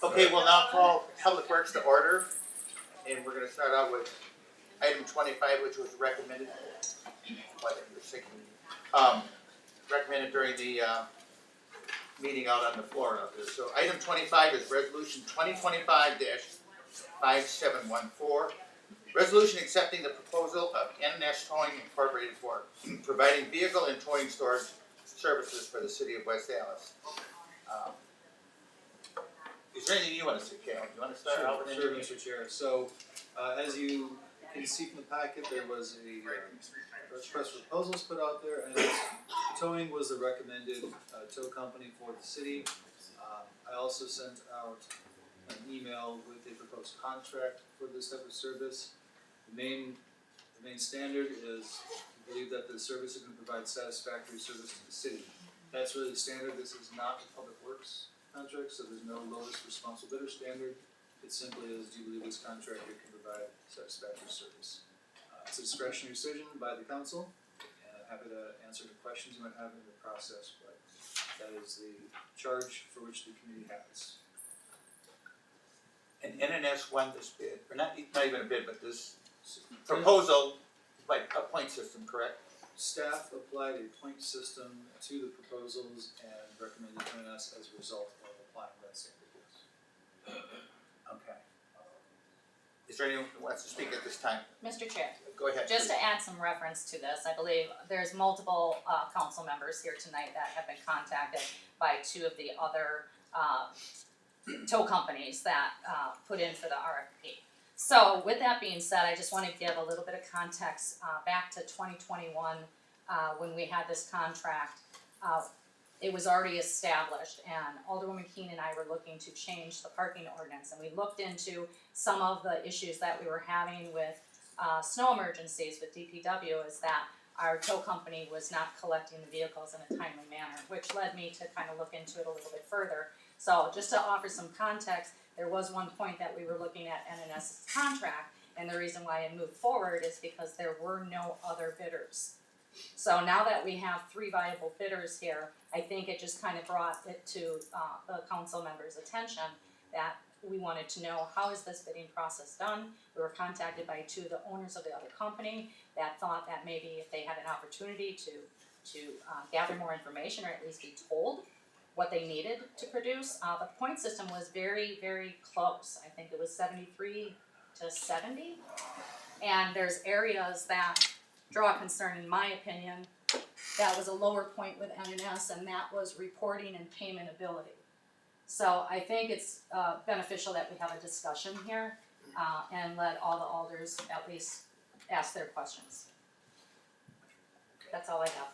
Okay, we'll now call Public Works to order, and we're gonna start out with item 25, which was recommended, recommended during the, meeting out on the floor out there. So item 25 is resolution 2025-5714. Resolution accepting the proposal of NS Towing Incorporated for providing vehicle and towing storage services for the city of West Allis. Is there anything you want to say, Cal? You want to start out with Sure, anything? Mr. Chair. So, as you can see from the packet, there was a press proposals put out there, and towing was the recommended tow company for the city. I also sent out an email with a proposed contract for this type of service. The main standard is to believe that the service is going to provide satisfactory service to the city. That's really the standard. This is not a public works contract, so there's no lowest responsible bidder standard. It simply is, do you believe this contractor can provide satisfactory service? It's a discretionary decision by the council, and I'm happy to answer any questions you might have in the process, but that is the charge for which the committee has. And NNS won this bid, or not even a bid, but this proposal, like a point system, correct? Staff applied a point system to the proposals and recommended NS as a result of applying that standard. Okay. Is there anyone who wants to speak at this time? Mr. Chair, Go ahead. just please. to add some reference to this, I believe there's multiple council members here tonight that have been contacted by two of the other tow companies that put in for the RFP. So with that being said, I just want to give a little bit of context back to 2021 when we had this contract. It was already established, and Alderwoman Keene and I were looking to change the parking ordinance, and we looked into some of the issues that we were having with snow emergencies with DPW, is that our tow company was not collecting the vehicles in a timely manner, which led me to kind of look into it a little bit further. So just to offer some context, there was one point that we were looking at NNS's contract, and the reason why it moved forward is because there were no other bidders. So now that we have three viable bidders here, I think it just kind of brought it to the council members' attention that we wanted to know, how is this bidding process done? We were contacted by two of the owners of the other company that thought that maybe if they had an opportunity to gather more information, or at least be told what they needed to produce. The point system was very, very close. I think it was 73 to 70. And there's areas that draw concern, in my opinion. That was a lower point with NNS, and that was reporting and payment ability. So I think it's beneficial that we have a discussion here and let all the alders at least ask their questions. That's all I have.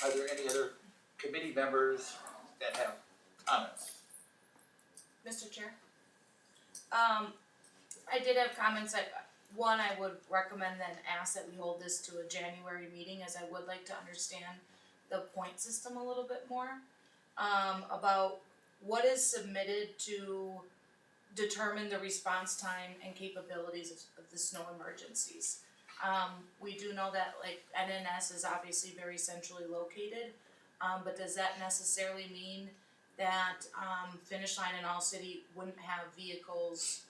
Are there any other committee members that have comments? Mr. Chair? I did have comments. One, I would recommend then ask that we hold this to a January meeting, as I would like to understand the point system a little bit more. About what is submitted to determine the response time and capabilities of the snow emergencies. We do know that like NNS is obviously very centrally located, but does that necessarily mean that Finish Line and All City wouldn't have vehicles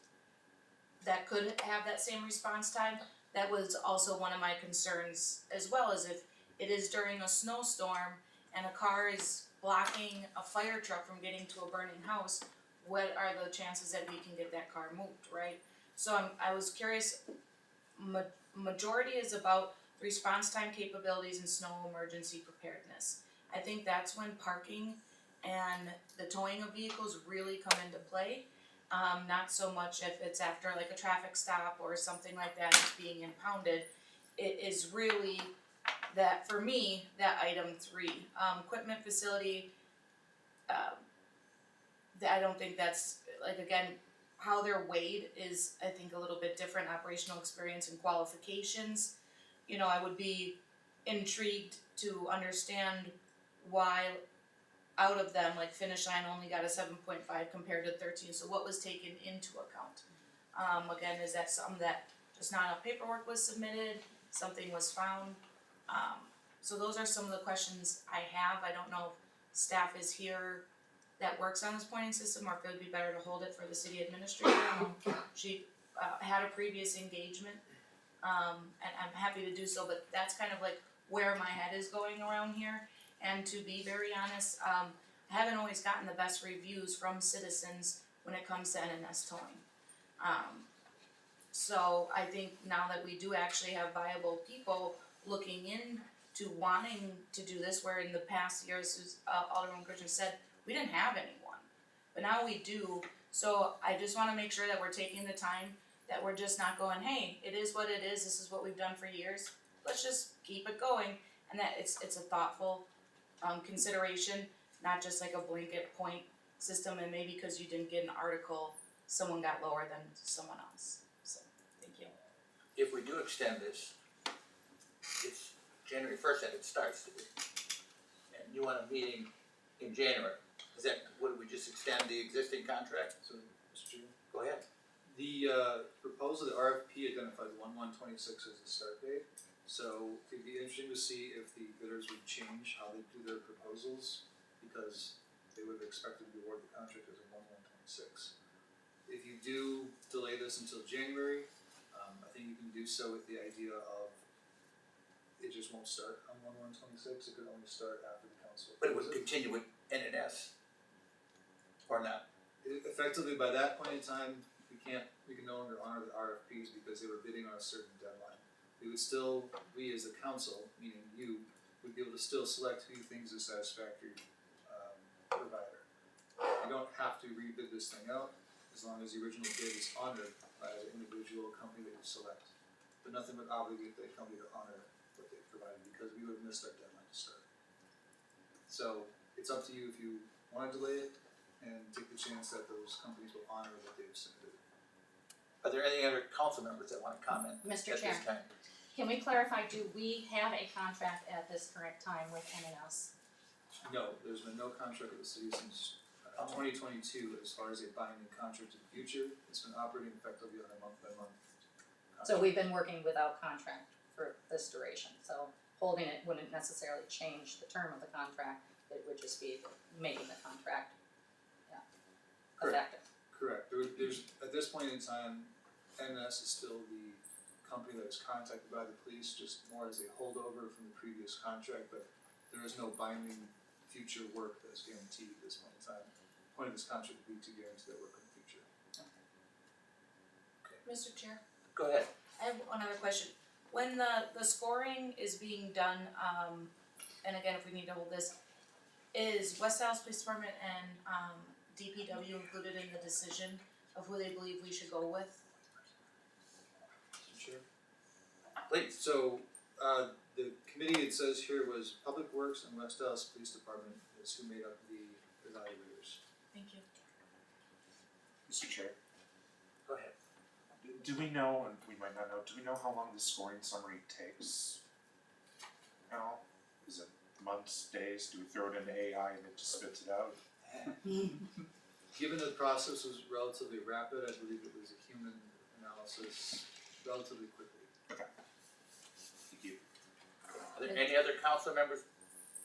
that could have that same response time? That was also one of my concerns, as well as if it is during a snowstorm and a car is blocking a fire truck from getting to a burning house, what are the chances that we can get that car moved, right? So I was curious, majority is about response time capabilities and snow emergency preparedness. I think that's when parking and the towing of vehicles really come into play. Not so much if it's after like a traffic stop or something like that, it's being impounded. It is really that, for me, that item 3, equipment facility, I don't think that's, like, again, how they're weighed is, I think, a little bit different. Operational experience and qualifications, you know, I would be intrigued to understand why out of them, like Finish Line only got a 7.5 compared to 13, so what was taken into account? Again, is that something that just not enough paperwork was submitted, something was found? So those are some of the questions I have. I don't know if staff is here that works on this pointing system, or if it would be better to hold it for the city administrator. She, had a previous engagement, and I'm happy to do so, but that's kind of like where my head is going around here. And to be very honest, I haven't always gotten the best reviews from citizens when it comes to NNS towing. So I think now that we do actually have viable people looking into wanting to do this, where in the past years, as Alderman Christian said, we didn't have anyone, but now we do. So I just wanna make sure that we're taking the time, that we're just not going, hey, it is what it is, this is what we've done for years, let's just keep it going, and that it's a thoughtful, consideration, not just like a blanket point system, and maybe because you didn't get an article, someone got lower than someone else, so, thank you. If we do extend this, it's January first that it starts, and you want a meeting in January, is that, would we just extend the existing contract? So, Mr. Chairman? Go ahead. The proposal, the RFP identified 1/1/26 as the start date, so it'd be interesting to see if the bidders would change how they do their proposals, because they would have expected to award the contract as a 1/1/26. If you do delay this until January, I think you can do so with the idea of it just won't start on 1/1/26, it could only start after the council. But it would continue with NNS, or not? Effectively, by that point in time, we can no longer honor the RFPs because they were bidding on a certain deadline. We as a council, meaning you, would be able to still select who you think is a satisfactory, provider. You don't have to rebid this thing out, as long as the original bid is honored by the individual company that you select. But nothing would obligate the company to honor what they provided, because we would have missed our deadline to start. So, it's up to you if you wanna delay it, and take the chance that those companies will honor what they've submitted. Are there any other council members that wanna comment Mr. at Chair, this time? can we clarify, do we have a contract at this current time with NNS? No, there's been no contract with the city since 2022 as far as a binding contract in the future. It's been operating effectively on a month-by-month contract. So we've been working without contract for this duration, so holding it wouldn't necessarily change the term of the contract, it would just be making the contract, Correct. effective. Correct. There's, at this point in time, NS is still the company that is contacted by the police, just more as a holdover from the previous contract, but there is no binding future work that is guaranteed at this point in time. The point of this contract would be to guarantee that work in the future. Mr. Chair? Go ahead. I have another question. When the scoring is being done, and again, if we need to hold this, is West Allis Police Department and DPW included in the decision of who they believe we should go with? Sure. Please. So, the committee, it says here, was Public Works and West Allis Police Department is who made up the evaluators. Thank you. Mr. Chair, Go ahead. do we know, and we might not know, do we know how long the scoring summary takes? Now, is it months, days, do we throw it into AI and it just spits it out? Given the process was relatively rapid, I believe it was a human analysis relatively quickly. Okay. Thank you. Are there any other council members?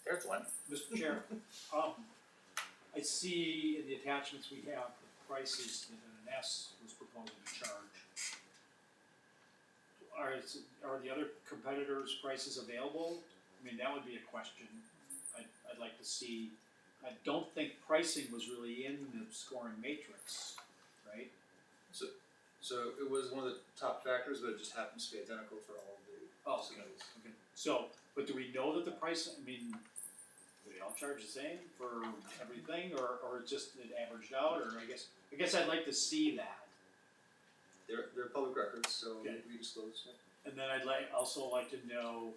There's one. Mr. Chair, I see in the attachments we have the prices that NNS was proposing to charge. Are the other competitors' prices available? I mean, that would be a question. I'd like to see, I don't think pricing was really in the scoring matrix, right? So it was one of the top factors, but it just happens to be identical for all of the Oh, cities. okay. So, but do we know that the price, I mean, do they all charge the same for everything, or just it averaged out, or I guess I'd like to see that. They're public records, so Okay. we disclose. And then I'd also like to know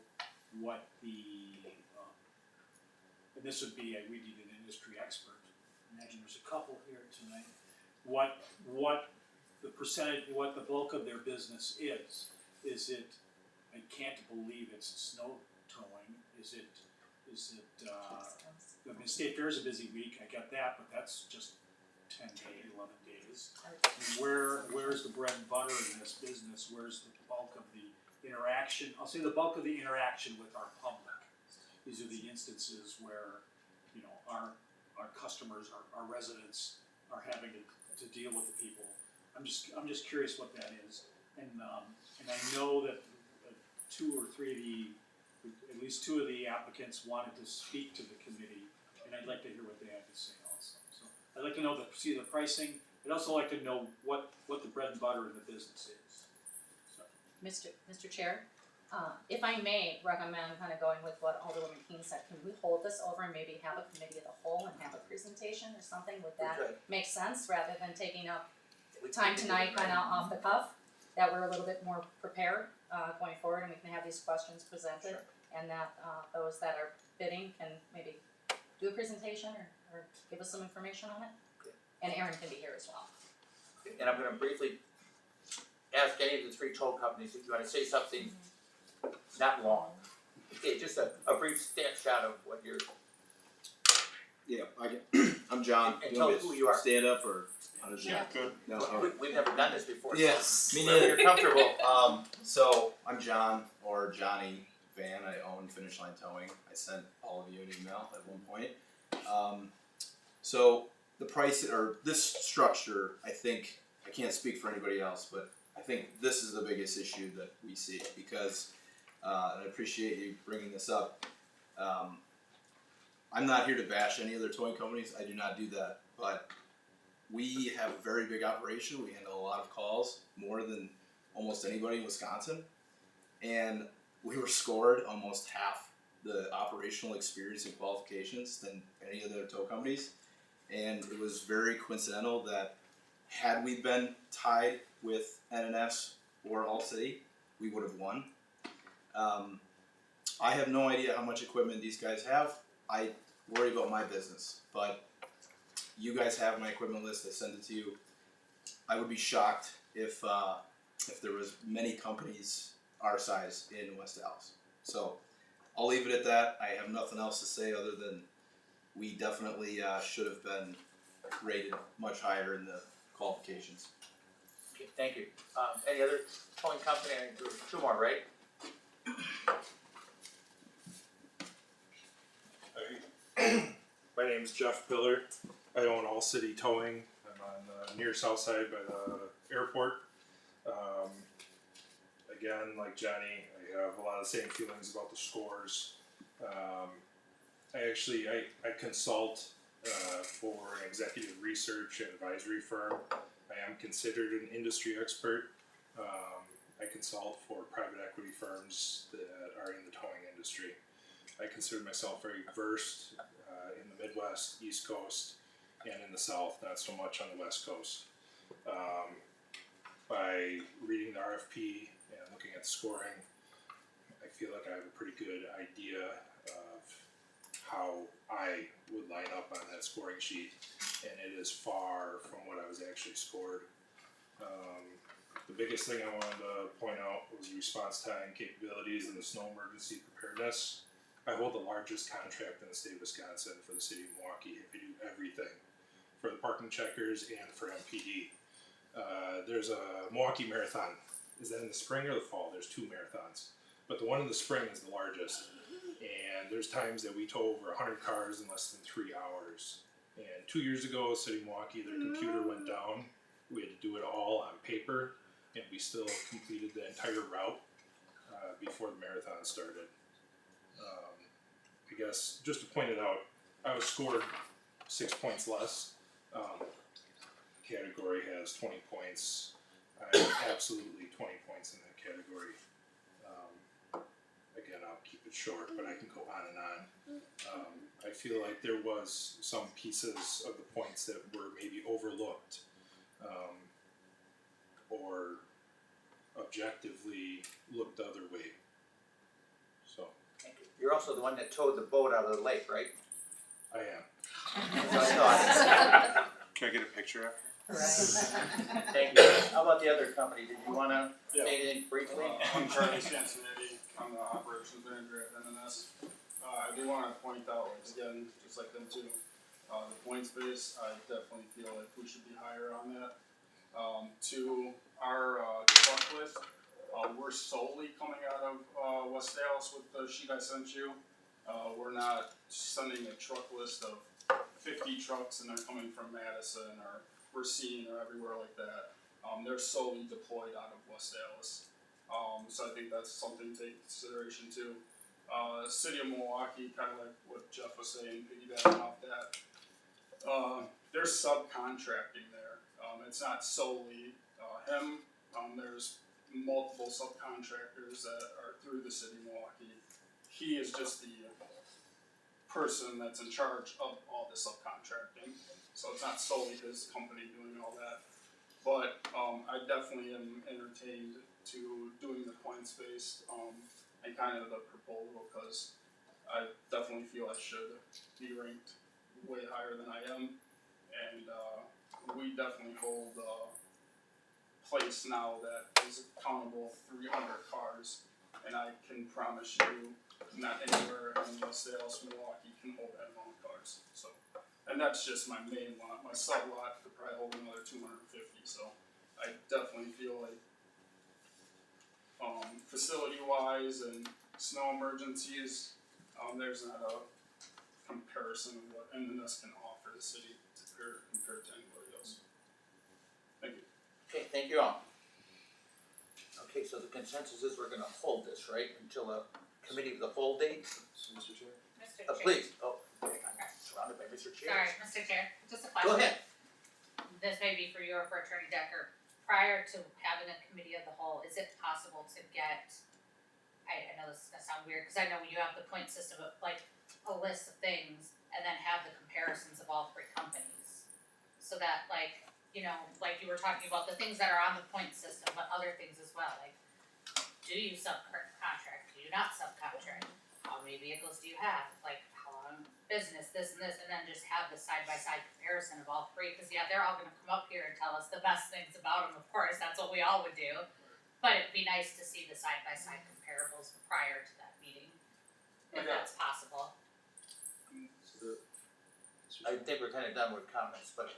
what the, and this would be, we need an industry expert, imagine there's a couple here tonight. What the percentage, what the bulk of their business is it, I can't believe it's snow towing, is it, I mean, State Fair is a busy week, I get that, but that's just 10 days, 11 days. I mean, where's the bread and butter in this business? Where's the bulk of the interaction? I'll say the bulk of the interaction with our public. These are the instances where, you know, our our customers, our residents are having to deal with the people. I'm just curious what that is, and I know that at least two of the applicants wanted to speak to the committee, and I'd like to hear what they have to say also. So I'd like to know see the pricing. I'd also like to know what the bread and butter in the business is. So. Mr. Chair, if I may recommend kind of going with what Alderwoman Keene said, can we hold this over and maybe have a committee of the whole and have a presentation or something? Would that could. make sense rather than taking up We time can do tonight it kind of right. off the cuff? That we're a little bit more prepared going forward and we can have these questions presented and that those that are bidding can maybe do a presentation or give us some information on it. Okay. And Aaron can be here as well. And I'm gonna briefly ask any of the three toll companies if you wanna say something, not long. Okay, just a brief snapshot of what you're, Yeah, I'm John. And You tell want me who to you are. Stand up or how does Yeah. that? No, all right. we've never done this before. so Yes, me wherever neither. you're comfortable. So I'm John or Johnny Van. I own Finish Line Towing. I sent all of you an email at one point. So the price or this structure, I think I can't speak for anybody else, but I think this is the biggest issue that we see because, and I appreciate you bringing this up. I'm not here to bash any other towing companies. I do not do that, but we have a very big operation. We handle a lot of calls, more than almost anybody in Wisconsin, and we were scored almost half the operational experience and qualifications than any other tow companies. And it was very coincidental that had we been tied with NNS or All City, we would have won. I have no idea how much equipment these guys have. I worry about my business, but you guys have my equipment list. I send it to you. I would be shocked if there was many companies our size in West Allis. So I'll leave it at that. I have nothing else to say other than we definitely should have been rated much higher in the qualifications. Okay, thank you. Any other towing company? I think there were two more, right? My name's Jeff Piller. I own All City Towing. I'm on the near south side by the airport. Again, like Johnny, I have a lot of the same feelings about the scores. I consult for an executive research and advisory firm. I am considered an industry expert. I consult for private equity firms that are in the towing industry. I consider myself very versed in the Midwest, East Coast, and in the South, not so much on the West Coast. By reading the RFP and looking at scoring, I feel like I have a pretty good idea of how I would line up on that scoring sheet, and it is far from what I was actually scored. The biggest thing I wanted to point out was response time, capabilities, and the snow emergency preparedness. I hold the largest contract in the state of Wisconsin for the city of Milwaukee. I do everything for the parking checkers and for MPD. There's a Milwaukee Marathon. Is that in the spring or the fall? There's two marathons, but the one in the spring is the largest. And there's times that we tow over 100 cars in less than 3 hours. And 2 years ago, City of Milwaukee, their computer went down. We had to do it all on paper, and we still completed the entire route before the marathon started. I guess just to point it out, I was scored 6 points less. Category has 20 points. I'm absolutely 20 points in that category. Again, I'll keep it short, but I can go on and on. I feel like there was some pieces of the points that were maybe overlooked, or objectively looked the other way. So, Thank you. You're also the one that towed the boat out of the lake, right? I am. That's what I thought. Can I get a picture after? Right. Thank you. How about the other company? Did you wanna Yeah. say anything briefly? I'm Charlie Cincinnati, I'm the operations manager at NNS. I do wanna point out, once again, just like them too, the points base, I definitely feel like we should be higher on that. To our truck list, we're solely coming out of West Allis with the sheet I sent you. We're not sending a truck list of 50 trucks and they're coming from Madison or Racine or everywhere like that. They're solely deployed out of West Allis. So I think that's something to take into consideration too. City of Milwaukee, kind of like what Jeff was saying, piggybacking off that. There's subcontracting there. It's not solely him. There's multiple subcontractors that are through the city of Milwaukee. He is just the person that's in charge of all the subcontracting. So it's not solely his company doing all that. But I definitely am entertained to doing the points based and kind of the proposal, because I definitely feel I should be ranked way higher than I am. And we definitely hold a place now that is accountable 300 cars. And I can promise you, not anywhere in West Allis, Milwaukee can hold that amount of cars. So, and that's just my main lot. My sub lot could probably hold another 250. So, I definitely feel like, facility wise and snow emergencies, there's not a comparison of what M&S can offer the city compared to anybody else. Thank you. Okay, thank you all. Okay, so the consensus is we're gonna hold this, right, until a committee of the whole date? Mr. Chair? Mr. Chair. Please, I'm surrounded by Mr. Chair. Sorry, Mr. Chair, just a question. Go ahead. This may be for you or for Attorney Decker. Prior to having a committee of the whole, is it possible to get, I know this is gonna sound weird, cause I know when you have the point system of like a list of things and then have the comparisons of all three companies. So that like, you know, like you were talking about the things that are on the point system, but other things as well, like do you subcontract, do you not subcontract? How many vehicles do you have? Like how long business, this and this, and then just have the side-by-side comparison of all three, cause yeah, they're all gonna come up here and tell us the best things about them, of course, that's what we all would do. But it'd be nice to see the side-by-side comparables prior to that meeting, if Okay. that's possible. I think we're kinda done with comments, but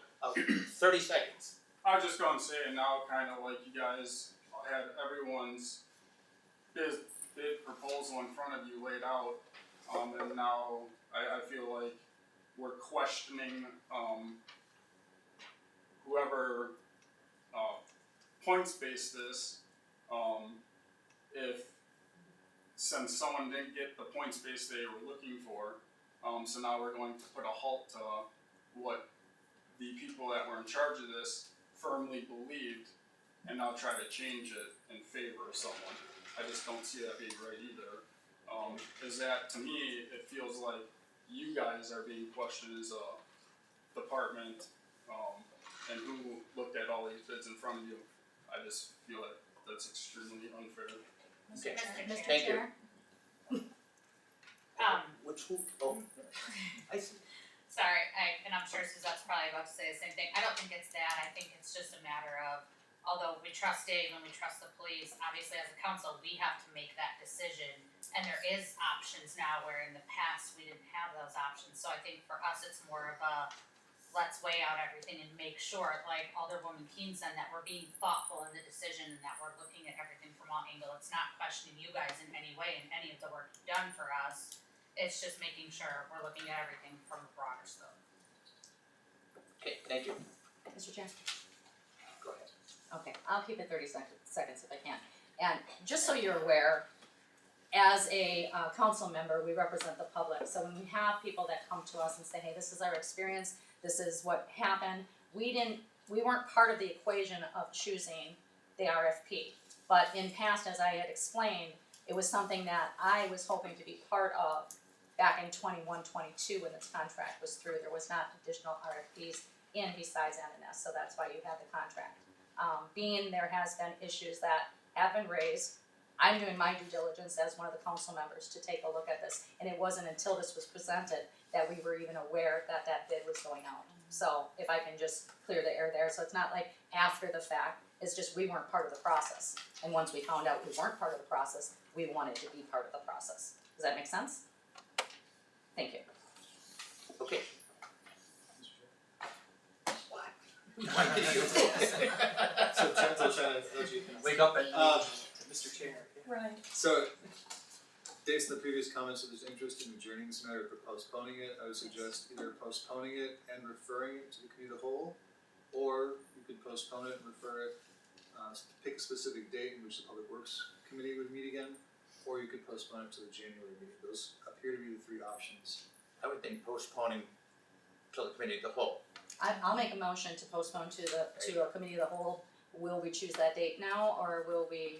30 seconds. I was just gonna say, now kind of like you guys had everyone's bid proposal in front of you laid out, and now I feel like we're questioning whoever points based this, if since someone didn't get the points base they were looking for, so now we're going to put a halt to what the people that were in charge of this firmly believed, and now try to change it in favor of someone. I just don't see that being right either. Is that, to me, it feels like you guys are being questioned as a department, and who looked at all these bids in front of you. I just feel like that's extremely unfair. Okay. Mr. Thank you. Chair? Which who, oh, I see. Sorry, and I'm sure Suzette's probably about to say the same thing, I don't think it's that, I think it's just a matter of, although we trust Dave and we trust the police, obviously as a council, we have to make that decision. And there is options now where in the past we didn't have those options, so I think for us it's more of a, let's weigh out everything and make sure, like Alderwoman Keene said, that we're being thoughtful in the decision and that we're looking at everything from all angles. It's not questioning you guys in any way in any of the work you've done for us. It's just making sure we're looking at everything from a broader scope. Okay, thank you. Mr. Chair? Go ahead. Okay, I'll keep it 30 seconds if I can. And just so you're aware, as a council member, we represent the public. So when we have people that come to us and say, hey, this is our experience, this is what happened, we weren't part of the equation of choosing the RFP. But in past, as I had explained, it was something that I was hoping to be part of back in 21-22 when this contract was through. There was not additional RFPs in besides M&S, so that's why you had the contract. Being there has been issues that have been raised, I'm doing my due diligence as one of the council members to take a look at this, and it wasn't until this was presented that we were even aware that that bid was going out. So if I can just clear the air there, so it's not like after the fact, it's just we weren't part of the process. And once we found out we weren't part of the process, we wanted to be part of the process. Does that make sense? Thank you. Okay. So Jen's trying to let you. Wake up and Mr. Chair. Right. So, based on the previous comments, if there's interest in adjourning this matter or postponing it, I would suggest either postponing it and referring it to the committee of the whole, or you could postpone it and refer it, pick a specific date in which the Public Works Committee would meet again, or you could postpone it to the January meeting. Those appear to be the three options. I would think postponing till the committee of the whole. I'll make a motion to postpone to a committee of the whole. Will we choose that date now, or will we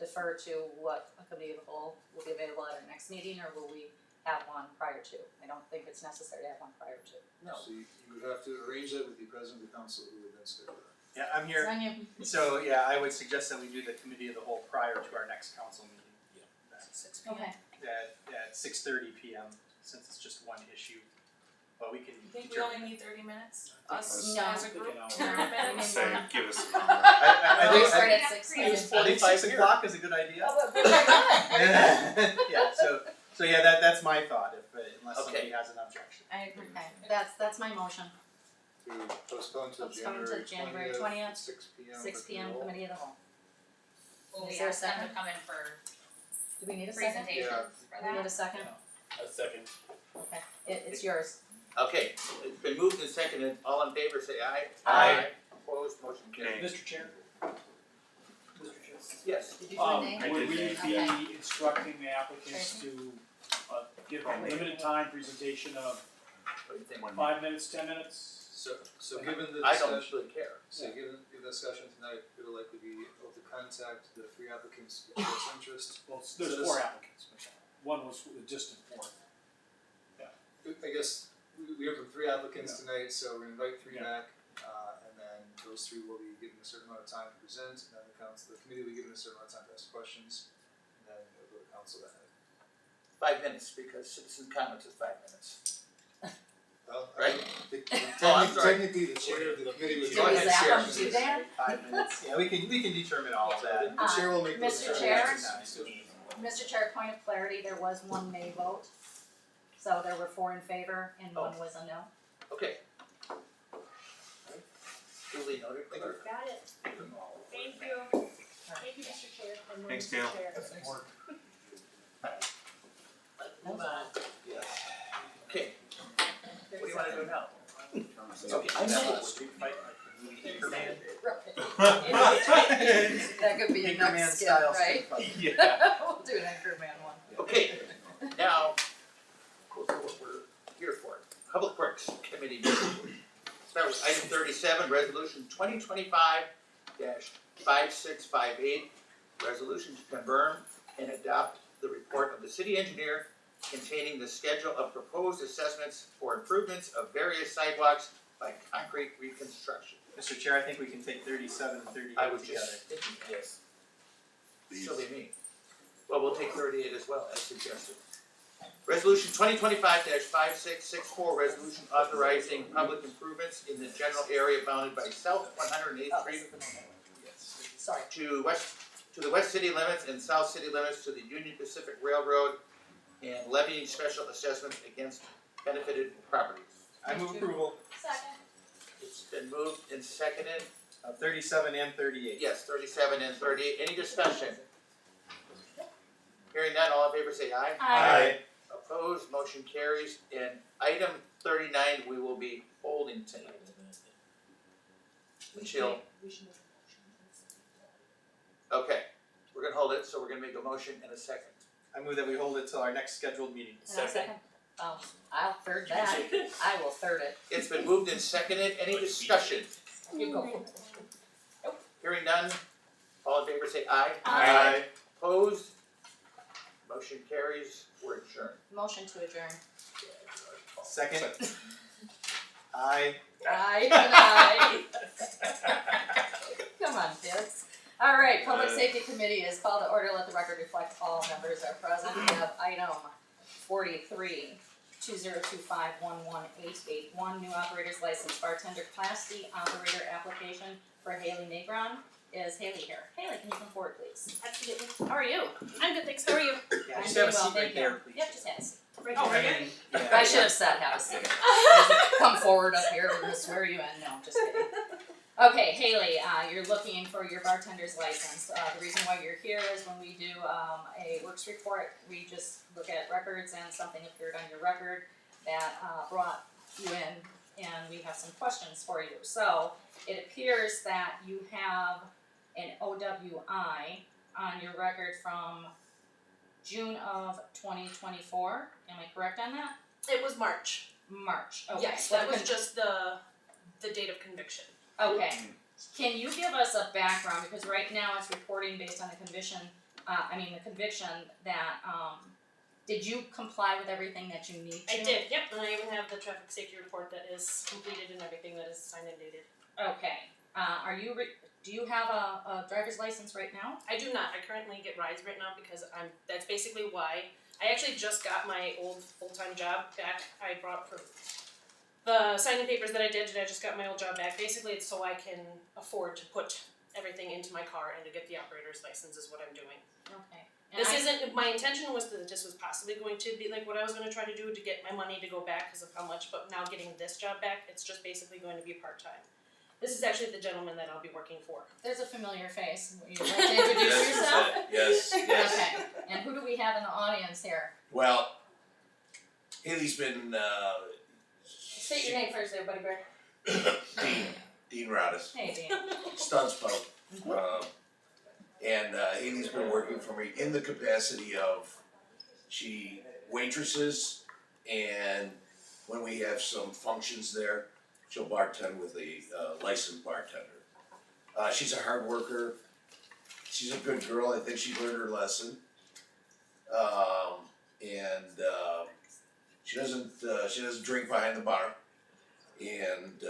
defer to what a committee of the whole will be available at our next meeting, or will we have one prior to? I don't think it's necessary to have one prior to. No. So you would have to arrange that with the president of the council, who would then schedule that. Yeah, I'm here. It's on you. So, yeah, I would suggest that we do the committee of the whole prior to our next council meeting. 6 p.m. Okay, At 6:30 p.m., since it's just one issue, but we can You think we determine. only need 30 minutes? No. As a group, No. 30 minutes? Say, give us. I we think, start I at 6. think 6 o'clock is a good idea. Oh, but very good. Yeah, so yeah, that's my thought, unless somebody Okay. has an objection. I agree. Okay, that's my motion. To postpone to Postpone to January January 20th, 6 p.m. 6 for the p.m. whole. committee of the whole. Well, Is we there a asked them second? to come in for Do we need a second? presentations for Do we need a that. second? A second. Okay, it's yours. Okay, it's been moved and seconded, all in favor say aye. Aye. Opposed, motion carried. Mr. Chair? Mr. Chair? Yes, Did you do a name? Would we be Okay. instructing the applicants to, give a limited time presentation of what do you think? 5 minutes, 10 minutes? So given the I don't discussion, really care. so given the discussion tonight, it'll likely be able to contact the three applicants who express interest. Well, So there's this- 4 applicants, one was the distant fourth. I guess we heard from three applicants tonight, so we're gonna invite three Yeah. back, and then those three will be given a certain amount of time to present, and then the committee will be given a certain amount of time to ask questions, and then it'll go to council that night. 5 minutes, because citizen comments is 5 minutes. Well, Right? technically, technically, the chair of the committee was. Did we ahead, zap Chair. them too there? 5 minutes. Yeah, we can determine all of that. The chair will make those Mr. determinations. Chair? Mr. Chair, point of clarity, there was one nay vote. So there were 4 in favor and 1 was a no. Okay. Duly noted, clerk. Got it. Thank you. Thank you, Mr. Chair. And Thanks, Mr. Dale. Chair. Move on. Okay, what do you wanna do now? Okay, I now, know. Street fight like the movie Anchorman. That could be a Anchorman next skit, style right? street fight. Yeah. We'll do an Anchorman one. okay, now, go through what we're here for. Public Works Committee meeting. Start with item 37, resolution 2025-5658, resolution to confirm and adopt the report of the city engineer containing the schedule of proposed assessments for improvements of various sidewalks by concrete reconstruction. Mr. Chair, I think we can take 37 and 38 I was together. just thinking, yes. Silly me. Well, we'll take 38 as well, as suggested. Resolution 2025-5664, resolution authorizing public improvements in the general area bounded by South 108th Oh, Street this is the no. Sorry. to the west city limits and south city limits to the Union Pacific Railroad and levying special assessments against benefited properties. I move approval Second. It's been moved and seconded. of 37 and 38. Yes, 37 and 38. Any discussion? Hearing none, all in favor say aye. Aye. Opposed, motion carries. And item 39, we will be holding tonight. Until, okay, we're gonna hold it, so we're gonna make a motion in a second. I move that we hold it till our next scheduled meeting. And I'll second. Oh, I'll third that. I will third it. It's been moved and seconded. Any discussion? You go. Hearing none, all in favor say aye. Aye. Opposed, motion carries. We're adjourned. Motion to adjourn. Second. Aye. Aye and aye. Come on, kids. All right, Public Safety Committee is called to order. Let the record reflect all members are present. We have item 43, 2025-11881, new operator's license bartender Class D operator application for Haley Negron. Is Haley here? Haley, can you come forward, please? Absolutely. How are you? I'm good, thanks. How are you? Yeah, I'm just doing have a well, seat thank right there, you. please. Yep, just have a seat. Right Oh, here. I mean, yeah. I should have said have a seat. Come forward up here, we're gonna swear you in. No, just kidding. Okay, Haley, you're looking for your bartender's license. The reason why you're here is when we do a works report, we just look at records and something appeared on your record that brought you in, and we have some questions for you. So it appears that you have an OWI on your record from June of 2024. Am I correct on that? It was March. March. Okay. Yes, Well, that the was just the date of conviction. Okay, can you give us a background, because right now it's reporting based on the conviction that, did you comply with everything that you need to? I did, yep, and I even have the traffic safety report that is completed and everything that is signed and dated. Okay, do you have a driver's license right now? I do not, I currently get rides right now because that's basically why. I actually just got my old full-time job back. I brought from the signing papers that I did, and I just got my old job back. Basically, it's so I can afford to put everything into my car and to get the operator's license is what I'm doing. Okay. And This isn't, my intention was that this was possibly going to be like what I was gonna try to do to get my money to go back because of how much, but now getting this job back, it's just basically going to be part-time. This is actually the gentleman that I'll be working for. There's a familiar face. Would you like to introduce yourself? Yes, yes. Okay, and who do we have in the audience here? Well, Haley's been, State your name first there, buddy bear. Dean Rodis, Hey, Dean. Stunts Pub. And Haley's been working for me in the capacity of, she waitresses, and when we have some functions there, she'll bartend with a licensed bartender. She's a hard worker, she's a good girl, I think she learned her lesson. She doesn't drink behind the bar, and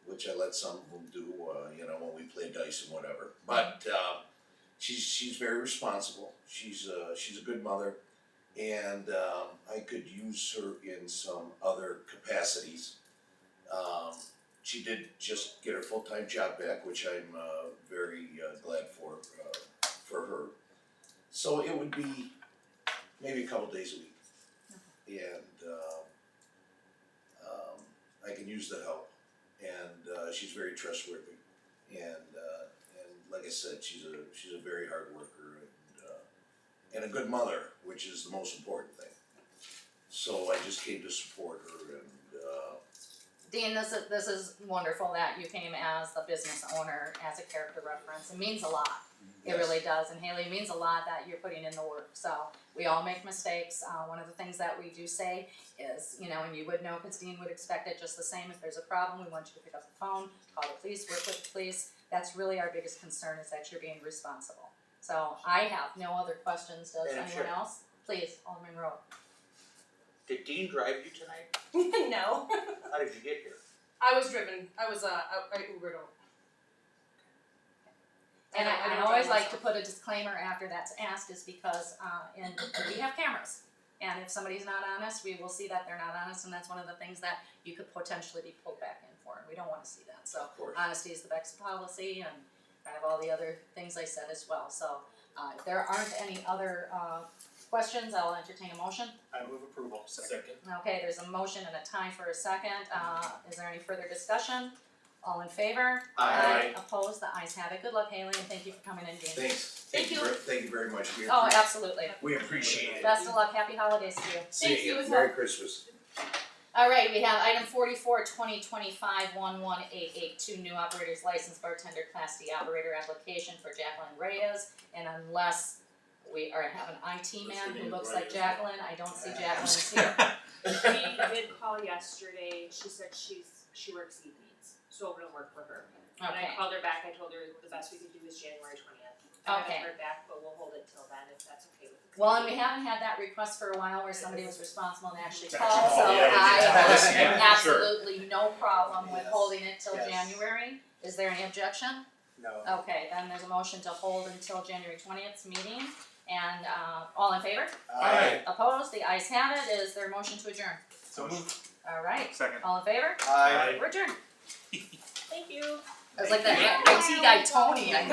which I let some of them do, when we play dice and whatever. But she's very responsible. She's a good mother, and I could use her in some other capacities. She did just get her full-time job back, which I'm very glad for her. So it would be maybe a couple days a week. And I can use the help, and she's very trustworthy, and like I said, she's a very hard worker, and a good mother, which is the most important thing. So I just came to support her, and Dean, this is wonderful that you came as the business owner, as a character reference. It means a lot. It Yes. really does. And Haley, it means a lot that you're putting in the work. So we all make mistakes. One of the things that we do say is, and you would know because Dean would expect it just the same. If there's a problem, we want you to pick up the phone, call the police, work with the police. That's really our biggest concern, is that you're being responsible. So I have no other questions. Does Madam anyone Chair. else? Please, Alderman Rowe. Did Dean drive you tonight? No, How did you get here? I was driven, I Ubered over. And I I don't always drive like to put a disclaimer after that's asked, is because, we have cameras. And if somebody's not honest, we will see that they're not honest, and that's one of the things that you could potentially be pulled back in for, and we don't wanna see that. So Of course. honesty is the best policy, and kind of all the other things I said as well. So, if there aren't any other, questions, I'll entertain a motion. I move approval. second. Okay, there's a motion and a time for a second. Is there any further discussion? All in favor? Aye. Opposed? The ayes have it. Good luck, Haley, and thank you for coming in, Dean. Thanks. Thank you. Thank you very much. Oh, absolutely. We appreciate it. Best of luck. Happy holidays to you. See you. as Merry Christmas. All right, we have item 44, 2025-1188, 2 new operators license bartender Class D operator application for Jacqueline Reyes. And unless we have an IT man who looks like Jacqueline, I don't see Jacqueline's here. She did call yesterday, she said she works evenings, so it wouldn't work for her. When Okay. I called her back, I told her the best we could do is January 20th. I Okay. haven't heard back, but we'll hold it till then if that's okay with the Well, and we haven't had that request for a while where somebody was responsible and actually Actually called, so called, yeah. I Yes, have yeah, sure. absolutely no problem with Yes. holding it till Yes. January. Is there any objection? No. Okay, then there's a motion to hold until January 20th's meeting, and, all in favor? Aye. Opposed? The ayes have it. Is there a motion to adjourn? So moved. All right, Second. all in favor? Aye. We're adjourned. Thank you. I was like that IT guy Tony, I